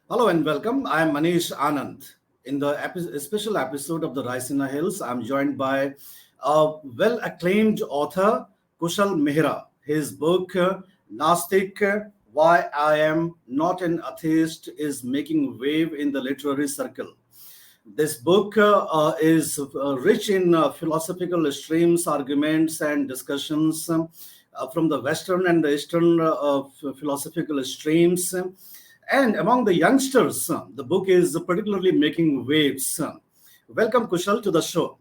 Hello and welcome. I am Manish Anand. In the special episode of the Raisina Hills, I'm joined by a well acclaimed author, Kushal Mehra. His book, Nastik, Why I Am Not an Atheist, is making wave in the literary circle. This book is rich in philosophical streams, arguments, and discussions from the Western and the Eastern philosophical streams. And among the youngsters, the book is particularly making waves. Welcome, Kushal, to the show.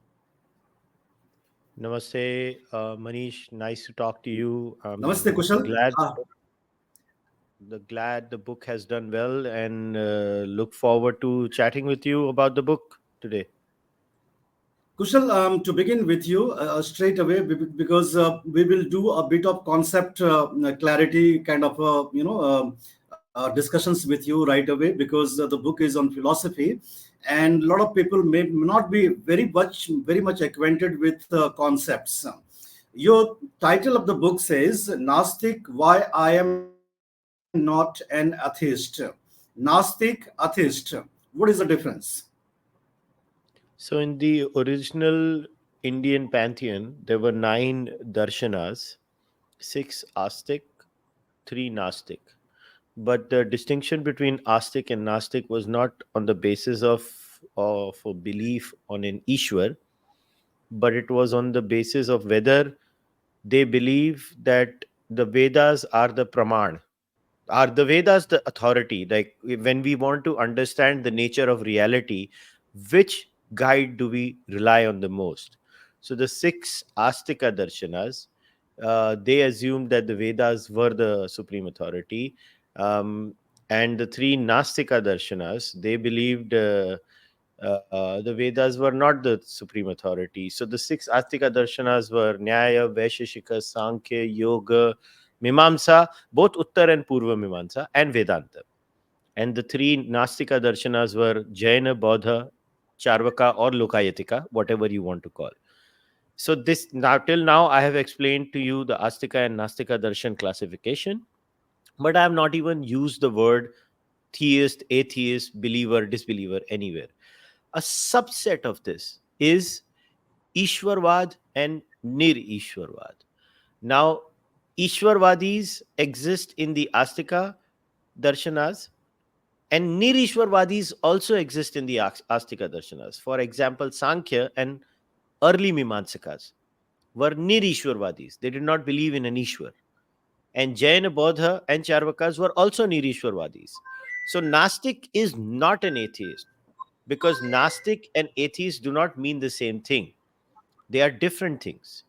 Namaste, Manish. Nice to talk to you. Namaste, Kushal. Glad glad the book has done well, and look forward to chatting with you about the book today. Kushal, to begin with you straight away, because we will do a bit of concept clarity kind of, discussions with you right away, because the book is on philosophy, and a lot of people may not be very much acquainted with concepts. Your title of the book says Nastik, Why I Am Not an Atheist. Nastik, atheist. What is the difference? So, in the original Indian pantheon, there were 9 darshanas, 6 astic, 3 nastic. But the distinction between astic and nastic was not on the basis of a belief on an Ishwar, but it was on the basis of whether they believe that the Vedas are the praman. Are the Vedas the authority? Like when we want to understand the nature of reality, which guide do we rely on the most? So the 6 Astika darshanas, they assumed that the Vedas were the supreme authority, um, and the 3 Nastika darshanas, they believed the Vedas were not the supreme authority. So the 6 Astika darshanas were Nyaya, Vaisheshika, Sankhya, Yoga, Mimamsa, both Uttar and Purva Mimamsa, and Vedanta. And the 3 Nastika darshanas were Jaina, Bodha, Charvaka, or Lokayatika, whatever you want to call. So this now till now I have explained to you the Astika and Nastika darshan classification, but I have not even used the word theist, atheist, believer, disbeliever anywhere. A subset of this is Ishwarvad and Nir Ishwarvad. Now, Ishwarvadis exist in the Astika darshanas, and Nir Ishwarvadis also exist in the Astika darshanas. For example, Sankhya and early Mimamsakas were Nir Ishwarvadis. They did not believe in an Ishwar. And Jaina, Bodha, and Charvakas were also Nir Ishwarvadis. So, Nastik is not an atheist, because Nastik and atheist do not mean the same thing. They are different things.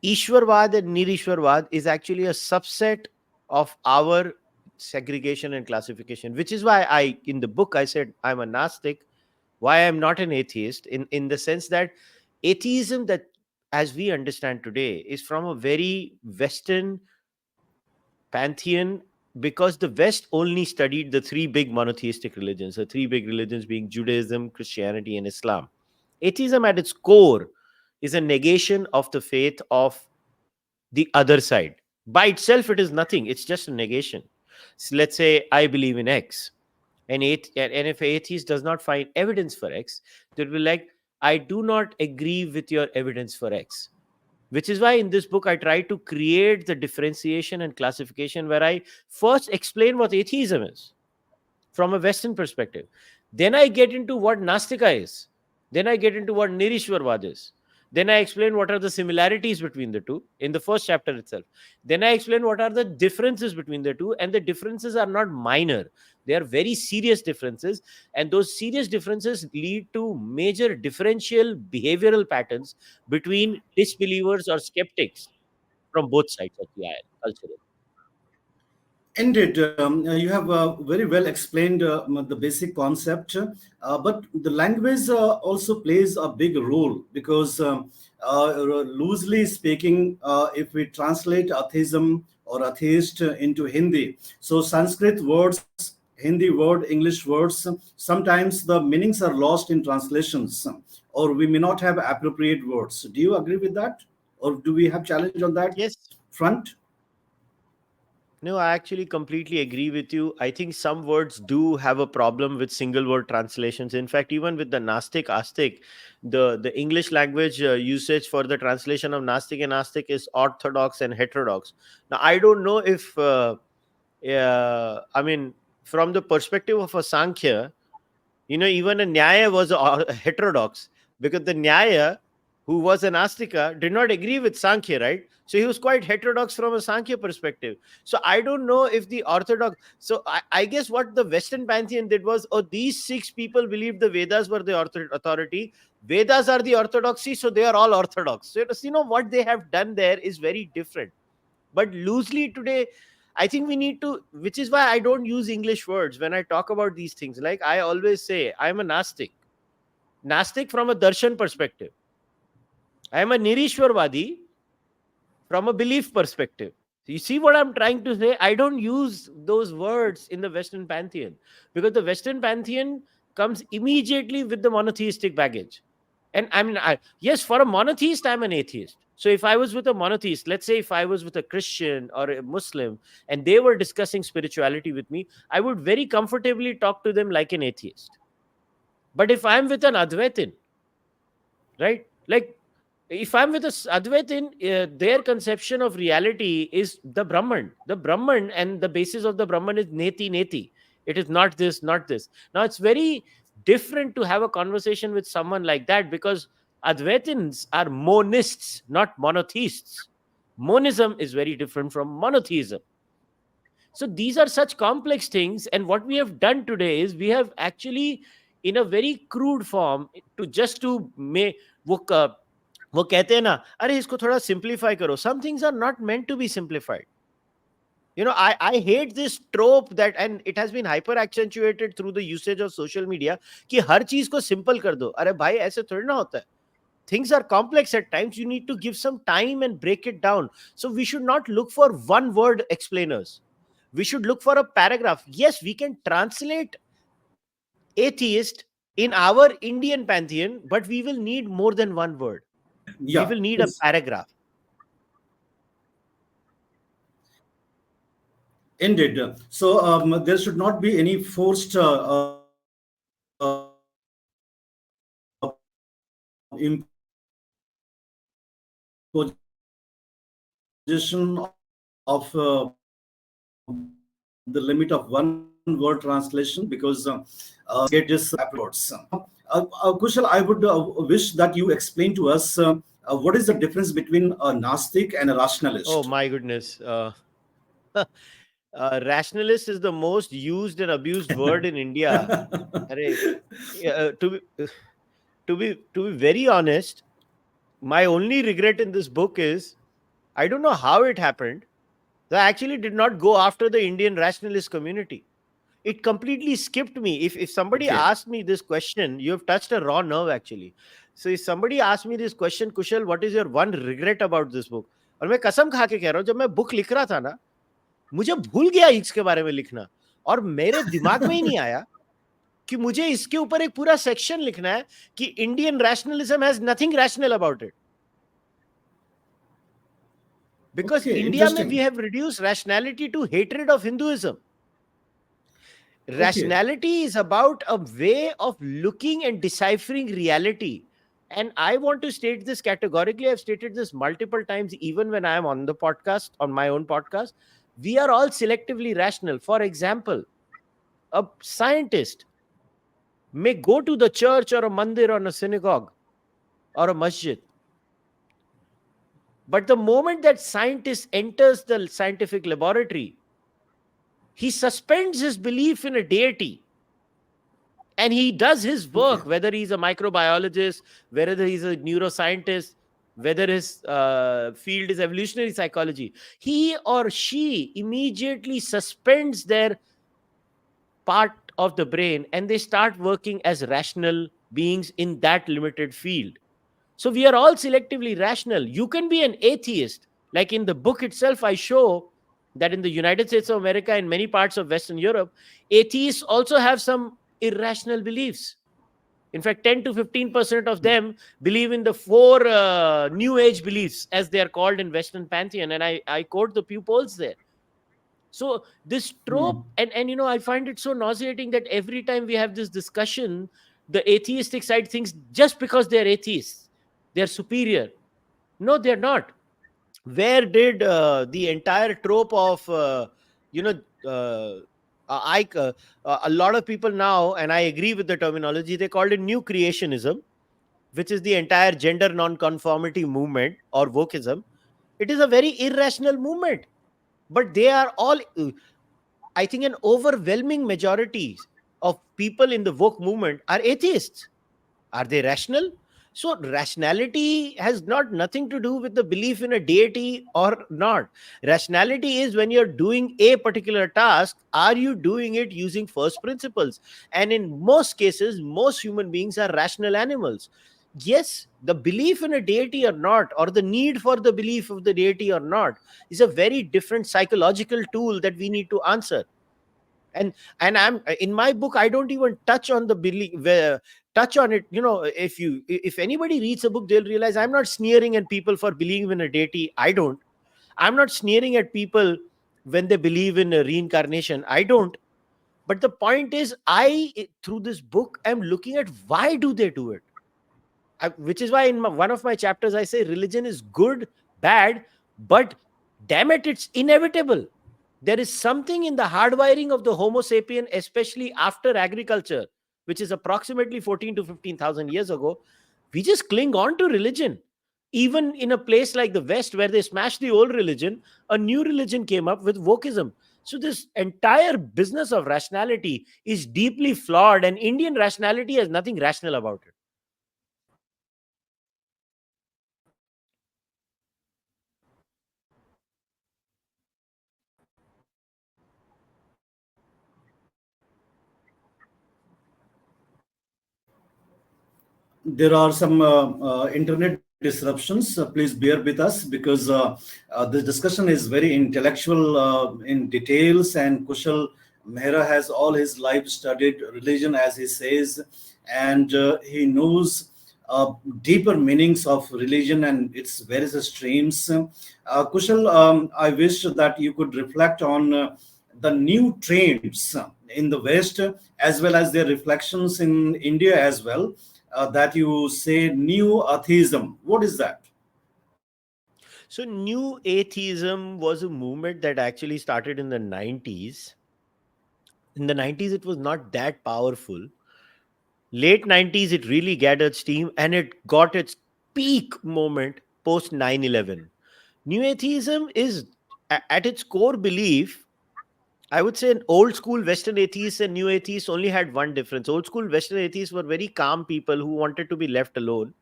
Ishwarvad and Nirishwarvad is actually a subset of our segregation and classification, which is why in the book, I said I'm a Nastik, why I'm not an atheist, in the sense that atheism, that as we understand today, is from a very Western pantheon, because the West only studied the 3 big monotheistic religions, the 3 big religions being Judaism, Christianity, and Islam. Atheism at its core is a negation of the faith of the other side. By itself, it is nothing, it's just a negation. So let's say I believe in X, and if an atheist does not find evidence for X, they'll be like, I do not agree with your evidence for X. Which is why in this book I try to create the differentiation and classification, where I first explain what atheism is from a Western perspective. Then I get into what Nastika is. Then I get into what Nirishwarvad is. Then I explain what are the similarities between the two in the first chapter itself. Then I explain what are the differences between the two. And the differences are not minor, they are very serious differences. And those serious differences lead to major differential behavioral patterns between disbelievers or skeptics from both sides of the aisle culturally. Indeed, you have very well explained the basic concept, but the language also plays a big role, because, loosely speaking, if we translate atheism or atheist into Hindi, so Sanskrit words, Hindi word, English words, sometimes the meanings are lost in translations, or we may not have appropriate words. Do you agree with that, or do we have challenge on that Yes. front? No, I actually completely agree with you. I think some words do have a problem with single word translations. In fact, even with the Nastik, Astik, the English language usage for the translation of Nastik and Astik is orthodox and heterodox. Now, I don't know if, I mean, from the perspective of a Sankhya, even a Nyaya was a heterodox, because the Nyaya, who was an Astika, did not agree with Sankhya, right? So he was quite heterodox from a Sankhya perspective. So I don't know if the orthodox. So I guess what the Western pantheon did was, oh, these six people believed the Vedas were the authority. Vedas are the orthodoxy, so they are all orthodox. So what they have done there is very different. But loosely today, I think we need to, which is why I don't use English words when I talk about these things. Like I always say, I'm a Nastik from a darshan perspective. I am a Nirishwarvadi from a belief perspective. You see what I'm trying to say? I don't use those words in the Western pantheon, because the Western pantheon comes immediately with the monotheistic baggage. And I mean, yes, for a monotheist, I'm an atheist. So if I was with a monotheist, let's say if I was with a Christian or a Muslim and they were discussing spirituality with me, I would very comfortably talk to them like an atheist. But if I'm with an Advaitin, right? Like if I'm with a Advaitin, their conception of reality is the Brahman. The Brahman, and the basis of the Brahman is neti neti. It is not this, not this. Now it's very different to have a conversation with someone like that, because Advaitins are monists, not monotheists. Monism is very different from monotheism. So these are such complex things. And what we have done today is we have actually, in a very crude form, to make वो कहते हैं ना, अरे इसको थोड़ा simplify करो. Some things are not meant to be simplified. I hate this trope that, and it has been hyper accentuated through the usage of social media, कि हर चीज को simple कर दो. अरे भाई ऐसे थोड़ी ना होता है. Things are complex at times. You need to give some time and break it down. So we should not look for one word explainers. We should look for a paragraph. Yes, we can translate atheist in our Indian pantheon, but we will need more than one word. We will Yeah, need a yes, paragraph. indeed. So there should not be any forced imposition of the limit of one word translation, because get this approach. Kushal, I would wish that you explain to us what is the difference between a Nastik and a Oh rationalist. my goodness. Rationalist is the most used and abused word in India. Arey, to be very honest, my only regret in this book is I don't know how it happened. I actually did not go after the Indian rationalist community. It completely skipped me. If somebody Okay. asked me this question, you have touched a raw nerve actually. So if somebody asked me this question, Kushal, what is your one regret about this book? और मैं कसम खा के कह रहा हूँ, जब मैं बुक लिख रहा था ना, मुझे भूल गया इसके बारे में लिखना, और मेरे दिमाग में ही नहीं आया कि मुझे इसके ऊपर एक पूरा सेक्शन लिखना है कि Indian rationalism has nothing rational about it. Because Okay, India mein we interesting. have reduced rationality to hatred of Hinduism. Okay. Rationality is about a way of looking and deciphering reality. And I want to state this categorically. I've stated this multiple times, even when I am on the podcast, on my own podcast. We are all selectively rational. For example, a scientist may go to the church or a mandir or a synagogue or a masjid. But the moment that scientist enters the scientific laboratory, he suspends his belief in a deity and he does his work, Okay. whether he's a microbiologist, whether he's a neuroscientist, whether his field is evolutionary psychology. He or she immediately suspends their part of the brain and they start working as rational beings in that limited field. So we are all selectively rational. You can be an atheist. Like in the book itself, I show that in the United States of America and many parts of Western Europe, atheists also have some irrational beliefs. In fact, 10 to 15% of them believe in the four new age beliefs, as they are called in Western pantheon. And I quote the few polls there. So this Hmm. trope, and I find it so nauseating that every time we have this discussion, the atheistic side thinks just because they're atheists, they're superior. No, they're not. Where did the entire trope of you know uh, I a lot of people now, and I agree with the terminology, they called it new creationism, which is the entire gender non-conformity movement or wokeism. It is a very irrational movement, but they are all I think an overwhelming majority of people in the woke movement are atheists. Are they rational? So rationality has not nothing to do with the belief in a deity or not. Rationality is when you're doing a particular task, are you doing it using first principles? And in most cases, most human beings are rational animals. Yes, the belief in a deity or not, or the need for the belief of the deity or not, is a very different psychological tool that we need to answer. And I'm in my book, I don't even touch on the belief touch on it. If anybody reads a book, they'll realize I'm not sneering at people for believing in a deity. I'm not sneering at people when they believe in a reincarnation. I don't. But the point is, through this book, I'm looking at why do they do it. Which is why in one of my chapters I say religion is good, bad, but damn it, it's inevitable. There is something in the hardwiring of the Homo sapien, especially after agriculture, which is approximately 14 to 15,000 years ago. We just cling on to religion. Even in a place like the West, where they smashed the old religion, a new religion came up with wokeism. So, this entire business of rationality is deeply flawed, and Indian rationality has nothing rational about it. There are some internet disruptions. Please bear with us because this discussion is very intellectual in details, and Kushal Mehra has all his life studied religion, as he says, and he knows deeper meanings of religion and its various streams. Kushal, I wish that you could reflect on the new trends in the West as well as their reflections in India as well, that you say neo-atheism. What is that? So, new atheism was a movement that actually started in the 90s. In the 90s, it was not that powerful. Late 90s, it really gathered steam and it got its peak moment post 9/11. New atheism is, at its core belief, I would say, an old school Western atheists and new atheists only had one difference. Old school Western atheists were very calm people who wanted to be left alone.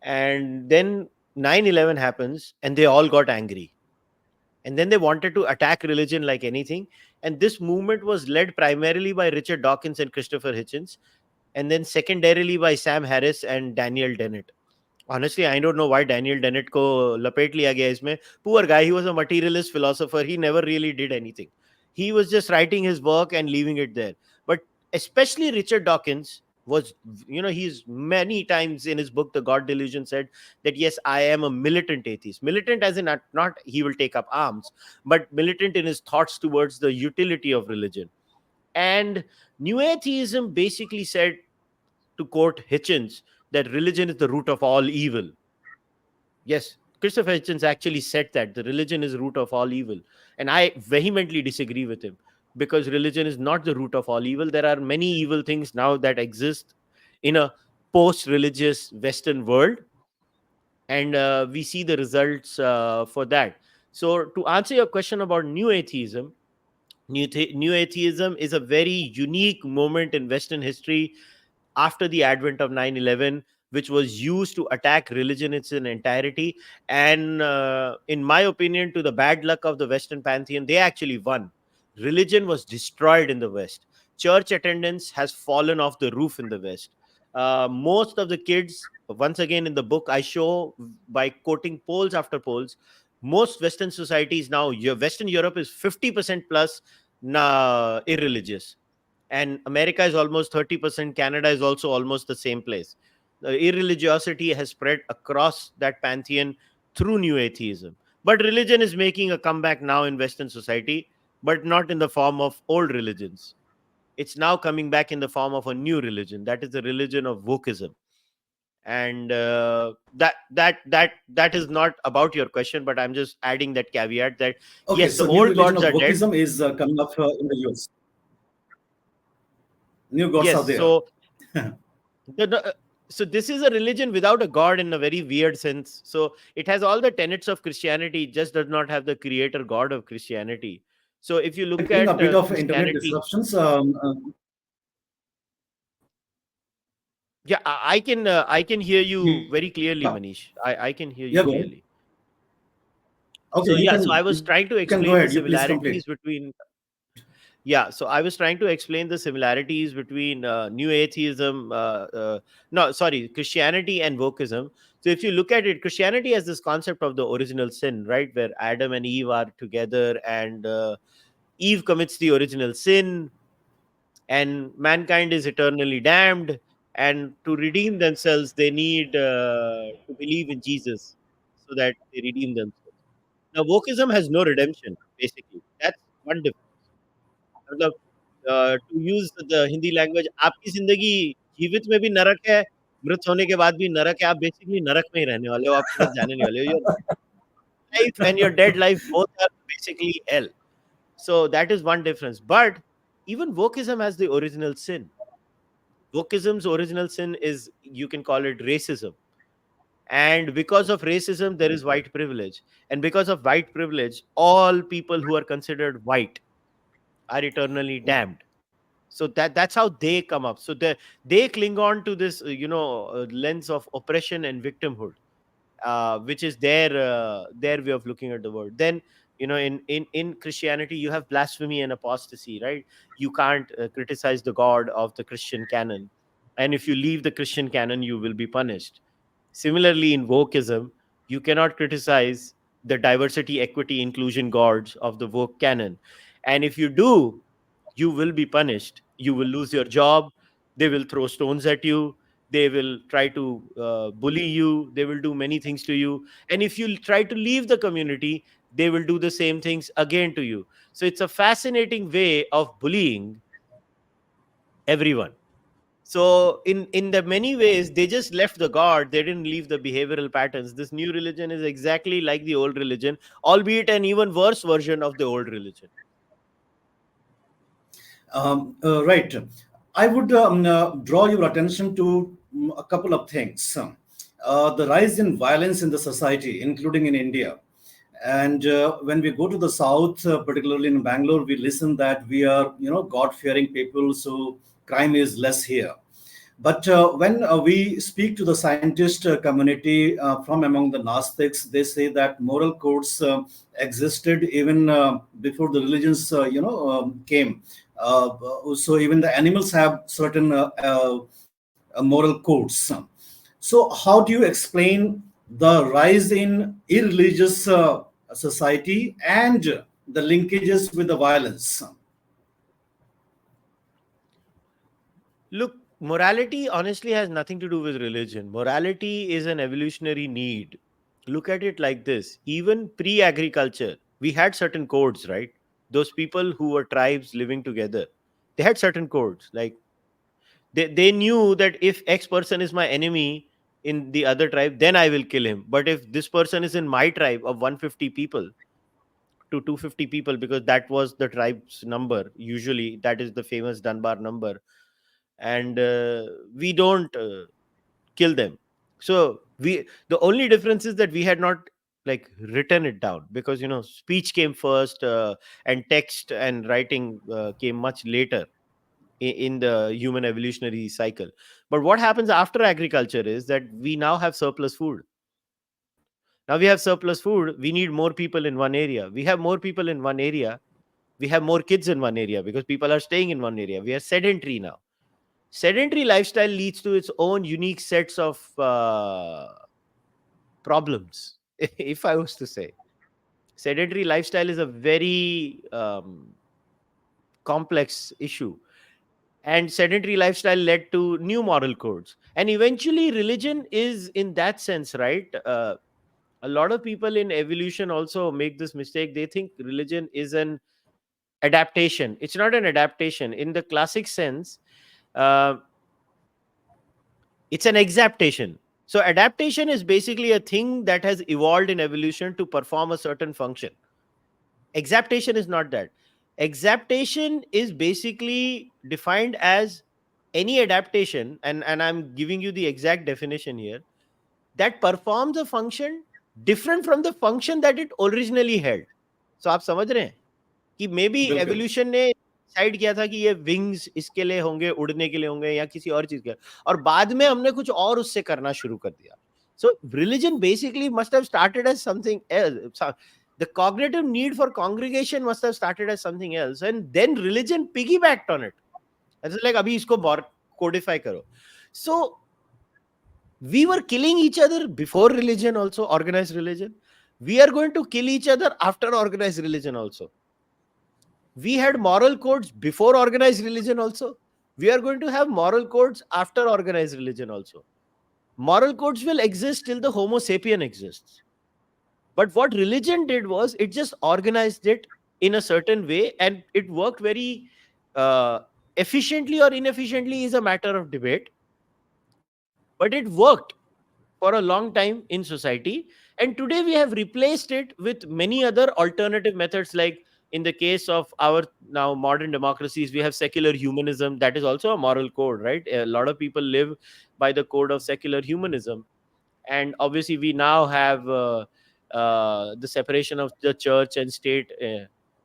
And then 9/11 happens and they all got angry, and then they wanted to attack religion like anything. And this movement was led primarily by Richard Dawkins and Christopher Hitchens, and then secondarily by Sam Harris and Daniel Dennett. Honestly, I don't know why Daniel Dennett को लपेट लिया गया इसमें. Poor guy, he was a materialist philosopher. He never really did anything. He was just writing his work and leaving it there. But especially Richard Dawkins was, he's many times in his book, The God Delusion, said that, yes, I am a militant atheist. Militant as in not he will take up arms, but militant in his thoughts towards the utility of religion. And New Atheism basically said, to quote Hitchens, that religion is the root of all evil. Yes, Christopher Hitchens actually said that the religion is the root of all evil. And I vehemently disagree with him, because religion is not the root of all evil. There are many evil things now that exist in a post religious Western world. And we see the results for that. So, to answer your question about new atheism, new atheism is a very unique moment in Western history after the advent of 9/11, which was used to attack religion in its entirety. And in my opinion, to the bad luck of the Western pantheon, they actually won. Religion was destroyed in the West. Church attendance has fallen off the roof in the West. Most of the kids, once again in the book, I show by quoting polls after polls, most Western societies now, Western Europe is 50% plus irreligious, and America is almost 30%. Canada is also almost the same place. The irreligiosity has spread across that pantheon through new atheism. But religion is making a comeback now in Western society. but not in the form of old religions. It's now coming back in the form of a new religion, that is the religion of wokeism. And that is not about your question, but I'm just adding that caveat that Okay, yes, the so new old religion gods of are dead. wokeism is coming up in the US. New gods are Yes, there. so the, so this is a religion without a god in a very weird sense. So it has all the tenets of Christianity, it just does not have the creator god of Christianity. So if you look Getting a at bit of internet Christianity, disruptions. yeah, I can hear you Yeah, very clearly, Manish. I can hear yeah, you go ahead. clearly. Okay, So yeah, so I you was can trying go to ahead. You explain the please complete. similarities between, yeah, so I was trying to explain the similarities between new atheism, no, sorry, Christianity and wokeism. So if you look at it, Christianity has this concept of the original sin, right, where Adam and Eve are together, and Eve commits the original sin, and mankind is eternally damned, and to redeem themselves they need to believe in Jesus so that they redeem themselves. Now wokeism has no redemption, basically. That's one difference. मतलब to use the Hindi language, आपकी जिंदगी जीवित में भी नरक है, मृत होने के बाद भी नरक है, आप बेसिकली नरक में ही रहने वाले हो, आप किधर जाने नहीं वाले हो, your life and your dead life both are basically hell. So that is one difference. But even wokeism has the original sin. Wokeism's original sin is, you can call it racism. And because of racism, there is white privilege. And because of white privilege, all people who are considered white are eternally damned. So that's how they come up. So they cling on to this lens of oppression and victimhood, which is their way of looking at the world. Then in Christianity you have blasphemy and apostasy, right? You can't criticize the god of the Christian canon, and if you leave the Christian canon you will be punished. Similarly, in wokeism, you cannot criticize the diversity, equity, inclusion gods of the woke canon, and if you do, you will be punished. You will lose your job. They will throw stones at you. They will try to bully you. They will do many things to you. And if you try to leave the community, they will do the same things again to you. So it's a fascinating way of bullying everyone. So in the many ways, they just left the god. They didn't leave the behavioral patterns. This new religion is exactly like the old religion, albeit an even worse version of the old religion. Right. I would draw your attention to a couple of things. The rise in violence in the society, including in India. And when we go to the south, particularly in Bangalore, we listen that we are, God-fearing people, so crime is less here. But when we speak to the scientist community from among the Nastiks, they say that moral codes existed even before the religions, came. So even the animals have certain moral codes. So how do you explain the rise in irreligious society and the linkages with the violence? Look, morality honestly has nothing to do with religion. Morality is an evolutionary need. Look at it like this: even pre agriculture, we had certain codes, right? Those people who were tribes living together, they had certain codes. Like they knew that if X person is my enemy in the other tribe, then I will kill him. But if this person is in my tribe of 150 people to 250 people, because that was the tribe's number, usually that is the famous Dunbar number, and we don't kill them. So we the only difference is that we had not like written it down, because speech came first, and text and writing came much later in the human evolutionary cycle. But what happens after agriculture is that we now have surplus food. Now we have surplus food, we need more people in one area. We have more people in one area, we have more kids in one area because people are staying in one area. We are sedentary now. Sedentary lifestyle leads to its own unique sets of problems. If I was to say, sedentary lifestyle is a very complex issue, and sedentary lifestyle led to new moral codes, and eventually religion is in that sense, right? A lot of people in evolution also make this mistake. They think religion is an adaptation. It's not an adaptation in the classic sense. uh, it's an exaptation. So adaptation is basically a thing that has evolved in evolution to perform a certain function. Exaptation is not that. Exaptation is basically defined as any adaptation, and I'm giving you the exact definition here, that performs a function different from the function that it originally held. So आप समझ रहे हैं कि may be बिल्कुल. Evolution ने decide किया था कि ये विंग्स इसके लिए होंगे, उड़ने के लिए होंगे या किसी और चीज के, और बाद में हमने कुछ और उससे करना शुरू कर दिया. So religion basically must have started as something else. The cognitive need for congregation must have started as something else, and then religion piggybacked on it. It's like abhi isko codify karo. So we were killing each other before religion also, organized religion. We are going to kill each other after organized religion also. We had moral codes before organized religion also. We are going to have moral codes after organized religion also. Moral codes will exist till the Homo sapien exists. But what religion did was it just organized it in a certain way, and it worked very uh, efficiently or inefficiently is a matter of debate. But it worked for a long time in society, and today we have replaced it with many other alternative methods, like in the case of our now modern democracies, we have secular humanism. That is also a moral code, right? A lot of people live by the code of secular humanism. And obviously we now have the separation of the church and state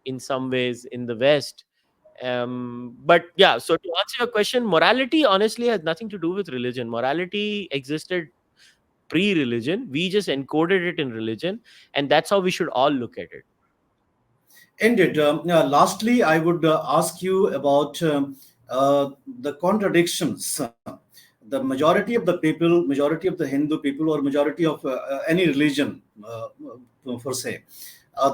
in some ways in the West. But yeah, so to answer your question, morality honestly has nothing to do with religion. Morality existed pre-religion. We just encoded it in religion, and that's how we should all look at it. Indeed. Lastly, I would ask you about the contradictions. The majority of the people, majority of the Hindu people, or majority of any religion, per se,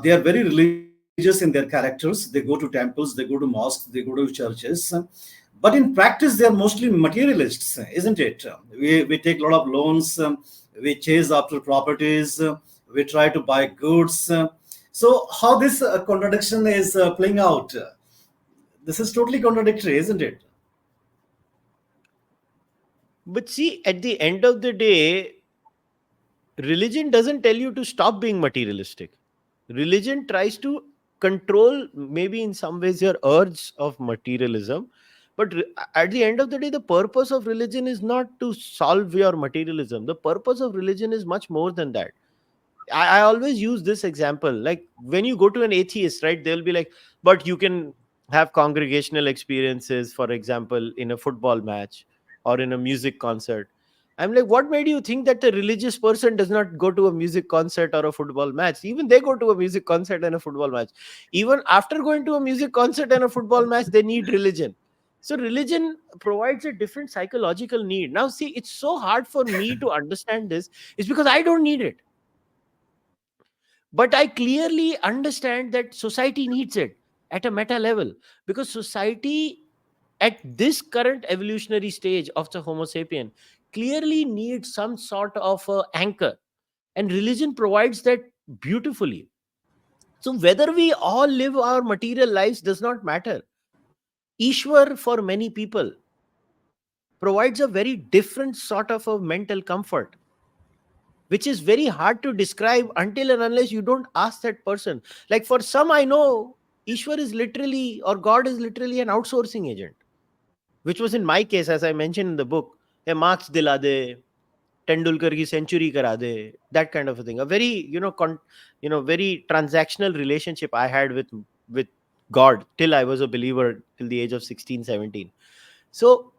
they are very religious in their characters. They go to temples, they go to mosques, they go to churches. But in practice, they are mostly materialists, isn't it? We take a lot of loans, we chase after properties, we try to buy goods. So, how this contradiction is playing out? This is totally contradictory, isn't it? But see, at the end of the day, religion doesn't tell you to stop being materialistic. Religion tries to control, maybe in some ways, your urge of materialism. But at the end of the day, the purpose of religion is not to solve your materialism. The purpose of religion is much more than that. I always use this example. Like when you go to an atheist, right? They'll be like, but you can have congregational experiences, for example, in a football match or in a music concert. I'm like, what made you think that a religious person does not go to a music concert or a football match? Even they go to a music concert and a football match. Even after going to a music concert and a football match, they need religion. So religion provides a different psychological need. Now, see, it's so hard for me to understand this. It's because I don't need it, but I clearly understand that society needs it at a meta level, because society at this current evolutionary stage of the Homo sapien clearly needs some sort of anchor, and religion provides that beautifully. So whether we all live our material lives does not matter. Ishwar for many people provides a very different sort of a mental comfort, which is very hard to describe until and unless you don't ask that person. Like for some, I know Ishwar is literally, or God is literally an outsourcing agent, which was in my case, as I mentioned in the book. Hey, marks dila de, Tendulkar ki century kara de, that kind of a thing. A very, very transactional relationship I had with God till I was a believer till the age of 16, 17. So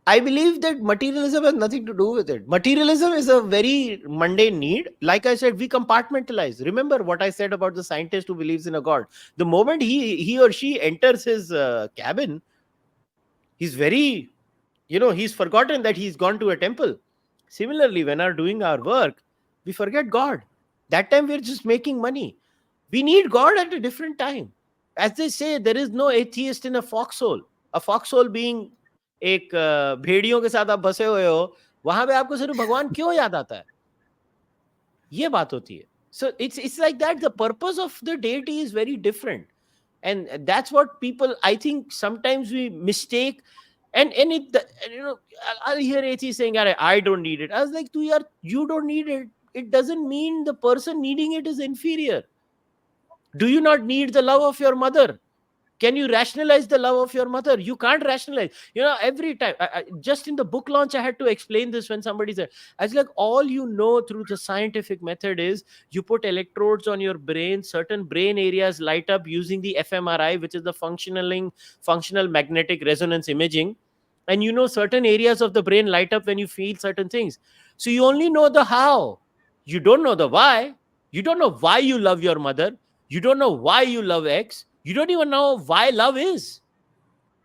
I believe that materialism has nothing to do with it. Materialism is a very mundane need. Like I said, we compartmentalize. Remember what I said about the scientist who believes in a God. The moment he or she enters his cabin, he's very, he's forgotten that he's gone to a temple. Similarly, when are doing our work, we forget God. That time we're just making money. We need God at a different time. As they say, there is no atheist in a foxhole. A foxhole being एक भेड़ियों के साथ आप बसे हुए हो, वहां पे आपको सिर्फ भगवान क्यों याद आता है, ये बात होती है. So it's like that. The purpose of the deity is very different. And that's what people, I think, sometimes we mistake. And I'll hear atheists saying, I don't need it. I was like, you don't need it. It doesn't mean the person needing it is inferior. Do you not need the love of your mother? Can you rationalize the love of your mother? You can't rationalize. Every time, just in the book launch, I had to explain this when somebody said, I was like, all you know through the scientific method is you put electrodes on your brain, certain brain areas light up using the fMRI, which is the functional magnetic resonance imaging. And certain areas of the brain light up when you feel certain things. So you only know the how. You don't know the why. You don't know why you love your mother. You don't know why you love X. You don't even know why love is.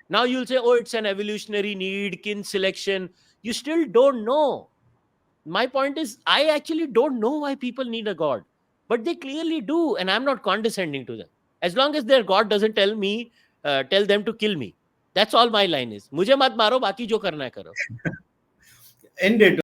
Now you'll say, oh, it's an evolutionary need, kin selection. You still don't know. My point is, I actually don't know why people need a God, but they clearly do. And I'm not condescending to them. As long as their God doesn't tell them to kill me. That's all my line is. Mujhe mat maro, baki jo karna hai karo. End it.